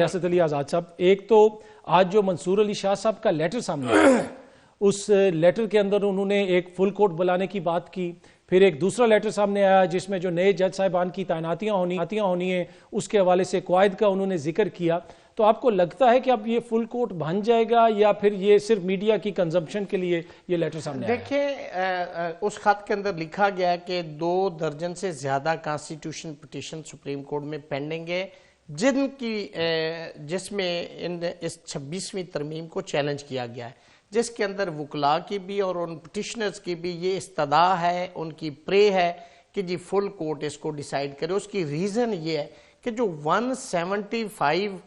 रियासत अली आज़ाद साहब, एक तो आज जो मंसूर अली शाह साहब का लेटर सामने आया, उस लेटर के अंदर उन्होंने एक फुल कोर्ट बुलाने की बात की। फिर एक दूसरा लेटर सामने आया जिसमें जो नए जज साहिबान की तैनातियां होनी है उसके हवाले से कवायद का उन्होंने जिक्र किया। तो आपको लगता है कि अब ये फुल कोर्ट बन जाएगा या फिर ये सिर्फ मीडिया की कंजम्पशन के लिए ये लेटर सामने आया? देखिए, उस खत के अंदर लिखा गया कि 2 दर्जन से ज्यादा कॉन्स्टिट्यूशन पिटीशन सुप्रीम कोर्ट में पेंडिंग है, जिसमें इस 26वीं तरमीम को चैलेंज किया गया है, जिसके अंदर वकला की भी और उन पिटिशनर्स की भी ये इस्तदा है, उनकी प्रे है कि जी फुल कोर्ट इसको डिसाइड करे। उसकी रीज़न ये है कि जो 175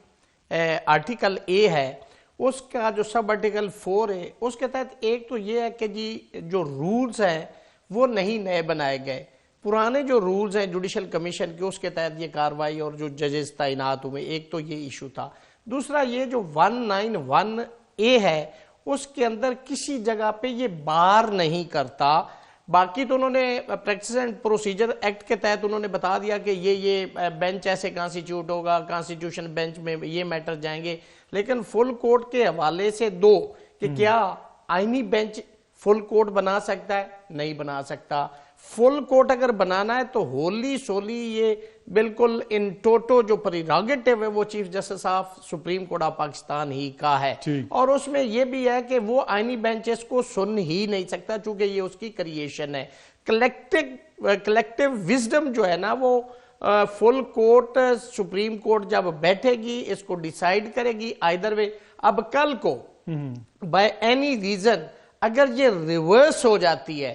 आर्टिकल ए है उसका जो सब आर्टिकल 4 है उसके तहत एक तो ये है कि जी जो रूल्स हैं वो नहीं नए बनाए गए, पुराने जो रूल्स हैं जुडिशल कमीशन के उसके तहत ये कार्रवाई और जो जजेस तैनात हुए, एक तो ये इशू था। दूसरा ये जो 191 ए है उसके अंदर किसी जगह पे ये बार नहीं करता। बाकी तो उन्होंने प्रैक्टिस एंड प्रोसीजर एक्ट के तहत उन्होंने बता दिया कि ये बेंच ऐसे कॉन्स्टिट्यूट होगा, कॉन्स्टिट्यूशन बेंच में ये मैटर जाएंगे, लेकिन फुल कोर्ट के हवाले से दो कि क्या आईनी बेंच फुल कोर्ट बना सकता है? नहीं बना सकता। फुल कोर्ट अगर बनाना है तो होली सोली ये बिल्कुल इन टोटो जो प्रीरोगेटिव है वो chief justice of supreme court of Pakistan ही का है, और उसमें ये भी है कि वो आईनी बेंचेस को सुन ही नहीं सकता चूंकि ये उसकी क्रिएशन है। कलेक्टिव विजडम जो है ना वो फुल कोर्ट सुप्रीम कोर्ट जब बैठेगी इसको डिसाइड करेगी आइदर वे। अब कल को बाय एनी रीजन अगर ये रिवर्स हो जाती है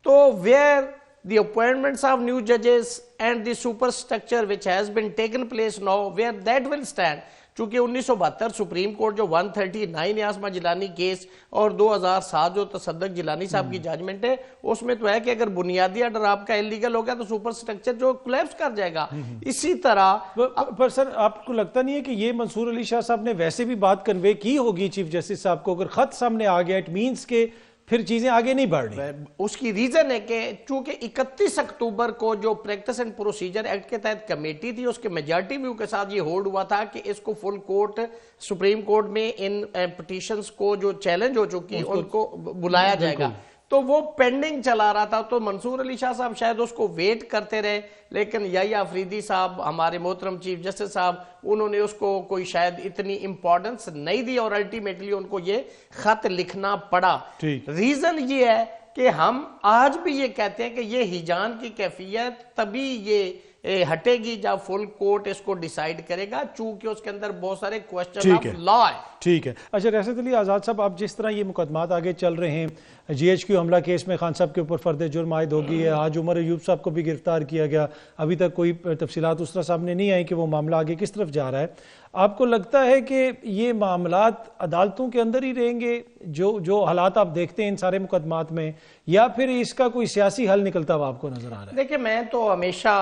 तो where the appointments of new judges and the superstructure which has been taken place now, where that will stand, चूंकि 1972 सुप्रीम कोर्ट जो 139 आसमा जिलानी केस और 2007 जो तसद्दक जिलानी साहब की जजमेंट है उसमें तो है कि अगर बुनियादी ऑर्डर आपका इलीगल हो गया तो सुपर स्ट्रक्चर जो कोलैप्स कर जाएगा। इसी तरह पर सर आपको लगता नहीं है कि ये मंसूर अली शाह साहब ने वैसे भी बात कन्वे की होगी चीफ जस्टिस साहब को? अगर खत सामने आ गया इट मीन्स के फिर चीजें आगे नहीं बढ़ रही। उसकी रीजन है कि चूंकि 31 अक्टूबर को जो प्रैक्टिस एंड प्रोसीजर एक्ट के तहत कमेटी थी उसके मेजॉरिटी व्यू के साथ ये होल्ड हुआ था कि इसको फुल कोर्ट सुप्रीम कोर्ट में इन पिटीशंस को जो चैलेंज हो चुकी उनको बुलाया जाएगा, तो वो पेंडिंग चला रहा था। तो मंसूर अली शाह साहब शायद उसको वेट करते रहे, लेकिन याह्या अफरीदी साहब हमारे मोहतरम चीफ जस्टिस साहब उन्होंने उसको कोई शायद इतनी इंपॉर्टेंस नहीं दी और अल्टीमेटली उनको ये खत लिखना पड़ा। रीजन ये है कि हम आज भी ये कहते हैं कि ये हिजान की कैफियत तभी ये हटेगी जब फुल कोर्ट इसको डिसाइड करेगा, चूंकि उसके अंदर बहुत सारे क्वेश्चन ऑफ लॉ है। ठीक है। अच्छा रियासत अली आज़ाद साहब, आप जिस तरह ये मुकदमात आगे चल रहे हैं, GHQ हमला केस में खान साहब के ऊपर फर्द जुर्म आयद हो गई है, आज उमर अयूब साहब को भी गिरफ्तार किया गया, अभी तक कोई तफसीलात उस तरह सामने नहीं आई कि वो मामला आगे किस तरफ जा रहा है। आपको लगता है कि ये मामलात अदालतों के अंदर ही रहेंगे जो हालात आप देखते हैं इन सारे मुकदमात में, या फिर इसका कोई सियासी हल निकलता हुआ आपको नजर आ रहा है? देखिए, मैं तो हमेशा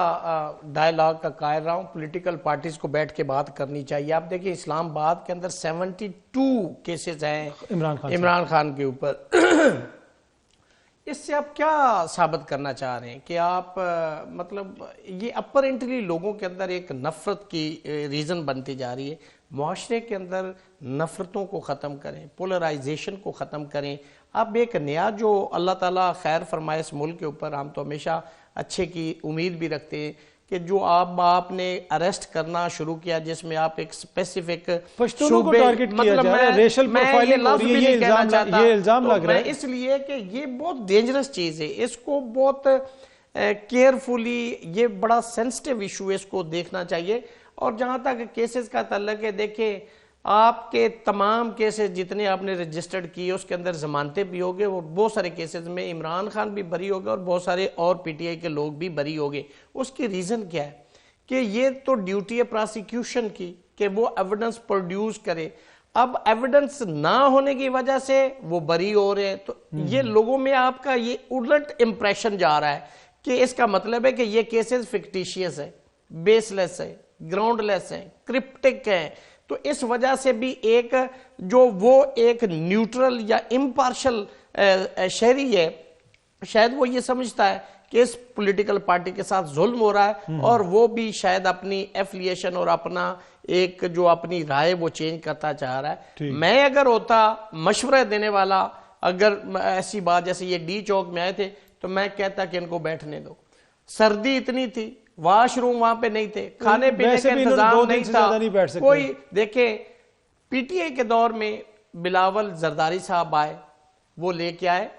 डायलॉग का कायल रहा हूं, पॉलिटिकल पार्टीज को बैठ के बात करनी चाहिए। आप देखिए इस्लामाबाद के अंदर 72 केसेस हैं इमरान खान के ऊपर। इससे आप क्या साबित करना चाह रहे हैं कि आप मतलब ये अपरेंटली लोगों के अंदर एक नफरत की रीजन बनती जा रही है। मुआशरे के अंदर नफरतों को ख़त्म करें, पोलराइजेशन को ख़त्म करें। अब एक नया जो अल्लाह ताला खैर फरमाए इस मुल्क के ऊपर, हम तो हमेशा अच्छे की उम्मीद भी रखते हैं कि जो आपने अरेस्ट करना शुरू किया जिसमें आप एक स्पेसिफिक पश्तूनों को टारगेट किया जा रहा है, रेशल प्रोफाइलिंग हो रही है, ये इल्जाम लग रहा है। इसलिए कि ये बहुत डेंजरस चीज है, इसको बहुत केयरफुली, ये बड़ा सेंसिटिव इशू है, इसको देखना चाहिए। और जहां तक केसेस का तल्लक है, देखिए आपके तमाम केसेस जितने आपने रजिस्टर्ड किए उसके अंदर जमानतें भी हो गए और बहुत सारे केसेस में इमरान खान भी बरी हो गए और बहुत सारे और PTI के लोग भी बरी हो गए। उसकी रीजन क्या है कि ये तो ड्यूटी है प्रोसिक्यूशन की कि वो एविडेंस प्रोड्यूस करे। अब एविडेंस ना होने की वजह से वो बरी हो रहे हैं, तो ये लोगों में आपका ये उलट इंप्रेशन जा रहा है कि इसका मतलब है कि ये केसेस फिक्टिशियस है, बेसलेस है, ग्राउंडलेस है, क्रिप्टिक है। तो इस वजह से भी एक जो वो एक न्यूट्रल या इम्पार्शल शहरी है, शायद वो ये समझता है कि इस पॉलिटिकल पार्टी के साथ जुल्म हो रहा है और वो भी शायद अपनी एफिलिएशन और अपना एक जो अपनी राय वो चेंज करता चाह रहा है। मैं अगर होता मशवरा देने वाला, अगर ऐसी बात जैसे ये डी चौक में आए थे तो मैं कहता कि इनको बैठने दो, सर्दी इतनी थी, वॉशरूम वहां पे नहीं थे, खाने पीने का इंतजाम नहीं था, कोई देखे। पीटीआई के दौर में बिलावल जरदारी साहब आए, वो लेके आए,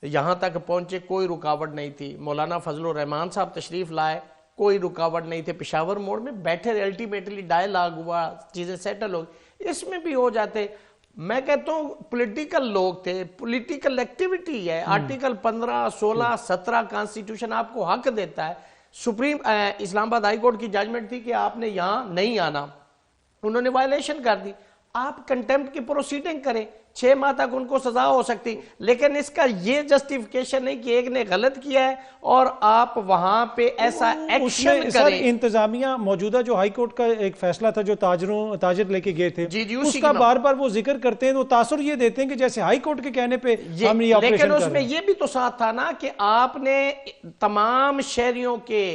यहां तक पहुंचे, कोई रुकावट नहीं थी। मौलाना फजलुर रहमान साहब तशरीफ लाए, कोई रुकावट नहीं थे। पेशावर मोड़ में बैठे, अल्टीमेटली डायलॉग हुआ, चीजें सेटल हो गई। इसमें भी हो जाते। मैं कहता हूं पॉलिटिकल लोग थे, पॉलिटिकल एक्टिविटी है। आर्टिकल 15, 16, 17 कॉन्स्टिट्यूशन आपको हक देता है। सुप्रीम इस्लामाबाद हाई कोर्ट की जजमेंट थी कि आपने यहां नहीं आना, उन्होंने वायलेशन कर दी, आप कंटेम्प्ट की प्रोसीडिंग करें, 6 माह तक उनको सजा हो सकती। लेकिन इसका ये जस्टिफिकेशन नहीं कि एक ने गलत किया है और आप वहां पे ऐसा एक्शन करें। इंतजामिया मौजूदा जो हाई कोर्ट का एक फैसला था जो ताजर लेके गए थे, उसका बार बार वो जिक्र करते हैं, तो तासुर ये देते हैं कि जैसे हाई कोर्ट के कहने पे हम ये ऑपरेशन कर रहे हैं। लेकिन उसमें ये भी तो साथ था ना कि आपने तमाम शहरियों के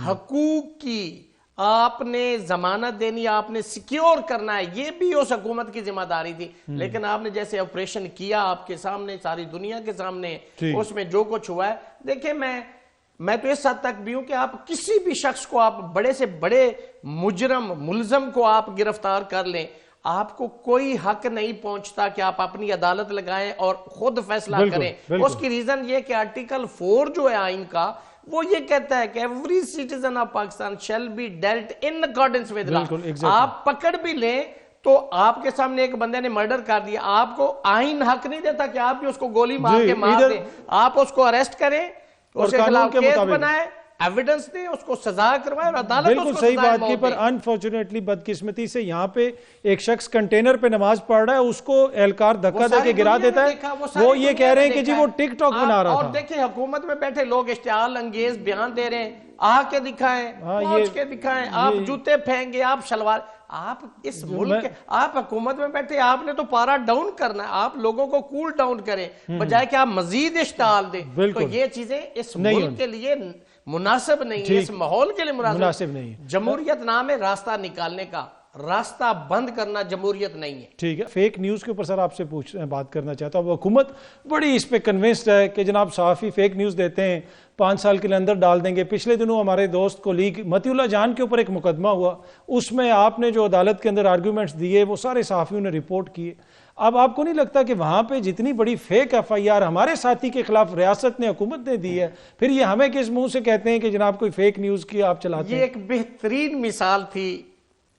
हकूक की आपने जमानत देनी, आपने सिक्योर करना है, ये भी उस हुकूमत की जिम्मेदारी थी। लेकिन आपने जैसे ऑपरेशन किया आपके सामने, सारी दुनिया के सामने, उसमें जो कुछ हुआ है, देखिए मैं तो इस हद तक भी हूं कि आप किसी भी शख्स को, आप बड़े से बड़े मुलजम को आप गिरफ्तार कर लें, आपको कोई हक नहीं पहुंचता कि आप अपनी अदालत लगाएं और खुद फैसला करें। उसकी रीजन ये कि आर्टिकल 4 जो है आइन का, वो ये कहता है कि every citizen of Pakistan shall be dealt in accordance with law. आप पकड़ भी लें तो आपके सामने एक बंदे ने मर्डर कर दिया, आपको आइन हक नहीं देता कि आप भी उसको गोली मार के मार दें। आप उसको अरेस्ट करें, उसके खिलाफ केस बनाए, एविडेंस दे, उसको सजा करवाए और अदालत बिल्कुल सही बात की। पर अनफॉर्चुनेटली बदकिस्मती से यहाँ पे एक शख्स कंटेनर पे नमाज पढ़ रहा है, उसको एहलकार धक्का देके गिरा देता है। वो ये कह रहे हैं कि जी वो टिकटॉक बना रहा था। और देखिए हुकूमत में बैठे लोग इश्तिहार अंगेज बयान दे रहे हैं, आके दिखाएं, पहुंच के दिखाएं, आप जूते फेंगे, आप शलवार, आप इस मुल्क, आप हुकूमत में बैठे, आपने तो पारा डाउन करना है, आप लोगों को कूल डाउन करें बजाय कि आप मजीद इश्तिहार दें। तो ये चीजें इस मुल्क के लिए मुनासिब नहीं है, इस माहौल के लिए मुनासिब नहीं है। जमहूरियत नाम है रास्ता निकालने का, रास्ता बंद करना जमहूरियत नहीं है। ठीक है, फेक न्यूज के ऊपर सर आपसे बात करना चाहता हूं। हुकूमत बड़ी इस पे कन्विंस्ड है कि जनाब सहाफी फेक न्यूज देते हैं, 5 साल के लिए अंदर डाल देंगे। पिछले दिनों हमारे दोस्त कोलीग मतीउल्लाह जान के ऊपर एक मुकदमा हुआ, उसमें आपने जो अदालत के अंदर आर्ग्यूमेंट्स दिए वो सारे सहाफियों ने रिपोर्ट किए। अब आपको नहीं लगता कि वहां पे जितनी बड़ी फेक FIR हमारे साथी के खिलाफ रियासत ने, हुकूमत ने दी है, फिर ये हमें किस मुंह से कहते हैं कि जनाब कोई फेक न्यूज की आप चलाते हैं? ये एक बेहतरीन मिसाल थी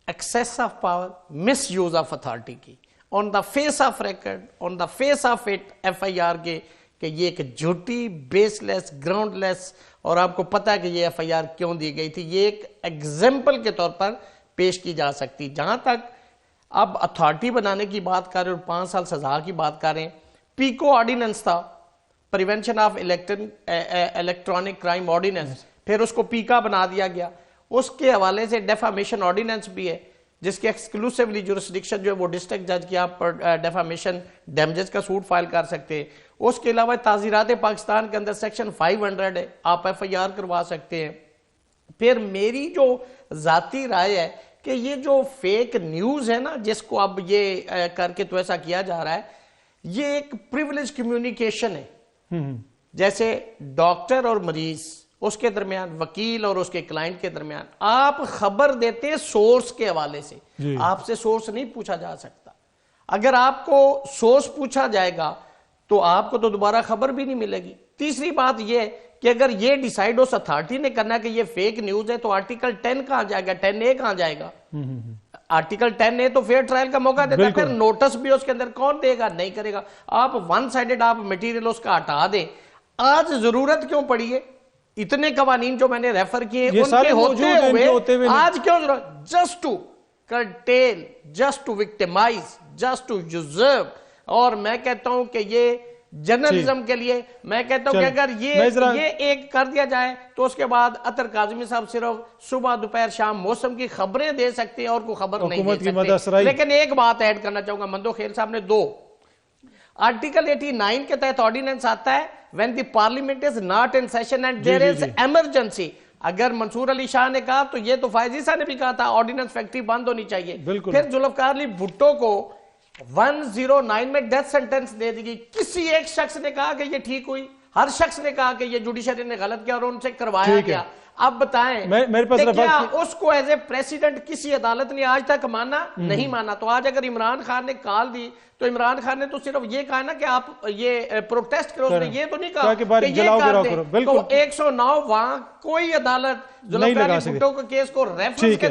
excess of power, misuse of authority की, on the face of record, on the face of it FIR के, कि ये एक झूठी, बेसलेस, ग्राउंडलेस, और आपको पता है कि ये FIR क्यों दी गई थी। ये एक एग्जाम्पल के तौर पर पेश की जा सकती। जहां तक अब अथॉरिटी बनाने की बात कर रहे हैं और 5 साल सजा की बात कर रहे हैं, पीको ऑर्डिनेंस था, prevention of electronic crime ordinance, फिर उसको पीका बना दिया गया। उसके हवाले से डेफामेशन ऑर्डिनेंस भी है, जिसके एक्सक्लूसिवली जुरिस्डिक्शन जो है वो डिस्ट्रिक्ट जज की, आप डेफामेशन डैमेजेस का सूट फाइल कर सकते हैं। उसके अलावा ताज़ीरात पाकिस्तान के अंदर सेक्शन 500 है, आप FIR करवा सकते हैं। फिर मेरी जो जाती राय है कि ये जो फेक न्यूज है ना, जिसको अब ये करके तो ऐसा किया जा रहा है, ये एक प्रिविलेज कम्युनिकेशन है। जैसे डॉक्टर और मरीज, उसके दरमियान वकील और उसके क्लाइंट के दरमियान आप खबर देते हैं सोर्स के हवाले से, आपसे सोर्स नहीं पूछा जा सकता। अगर आपको सोर्स पूछा जाएगा तो आपको तो दोबारा खबर भी नहीं मिलेगी। तीसरी बात यह कि अगर ये डिसाइड उस अथॉरिटी ने करना कि ये फेक न्यूज है, तो आर्टिकल 10 कहां जाएगा, 10A कहां जाएगा? आर्टिकल 10A तो फेयर ट्रायल का मौका देता है, फिर नोटिस भी उसके अंदर कौन देगा? नहीं करेगा। आप वन साइडेड आप मटेरियल उसका हटा दें। आज जरूरत क्यों पड़ी है? इतने कवानीन जो मैंने रेफर किए उनके होते हुए आज क्यों जरूरत? Just to curtail, just to victimise, just to usurp. और मैं कहता हूं कि ये जर्नलिज्म के लिए, मैं कहता हूं कि अगर ये एक कर दिया जाए तो उसके बाद अतर काज़मी साहब सिर्फ सुबह दोपहर शाम मौसम की खबरें दे सकते हैं और कोई खबर नहीं दे सकते। लेकिन एक बात ऐड करना चाहूंगा, मंदो खेल साहब ने 2 आर्टिकल 89 के तहत ऑर्डिनेंस आता है when the parliament is not in session and there is emergency. अगर मंसूर अली शाह ने कहा तो ये तो फायजी साहब ने भी कहा था ऑर्डिनेंस फैक्ट्री बंद होनी चाहिए। फिर जुल्फकार अली भुट्टो को 109 में डेथ सेंटेंस दे दी गई। किसी एक शख्स ने कहा कि ये ठीक हुई? हर शख्स ने कहा कि ये जुडिशरी ने गलत किया और उनसे करवाया गया। अब बताएं मेरे पास क्या उसको एज ए प्रेसिडेंट किसी अदालत ने आज तक माना? नहीं माना। तो आज अगर इमरान खान ने कॉल दी तो इमरान खान ने तो सिर्फ ये कहा ना कि आप ये प्रोटेस्ट करो, उसने ये तो नहीं कहा कि ये कर दें। तो 109 वहां कोई अदालत जुल्फकार अली भुट्टो के केस को रेफरेंस के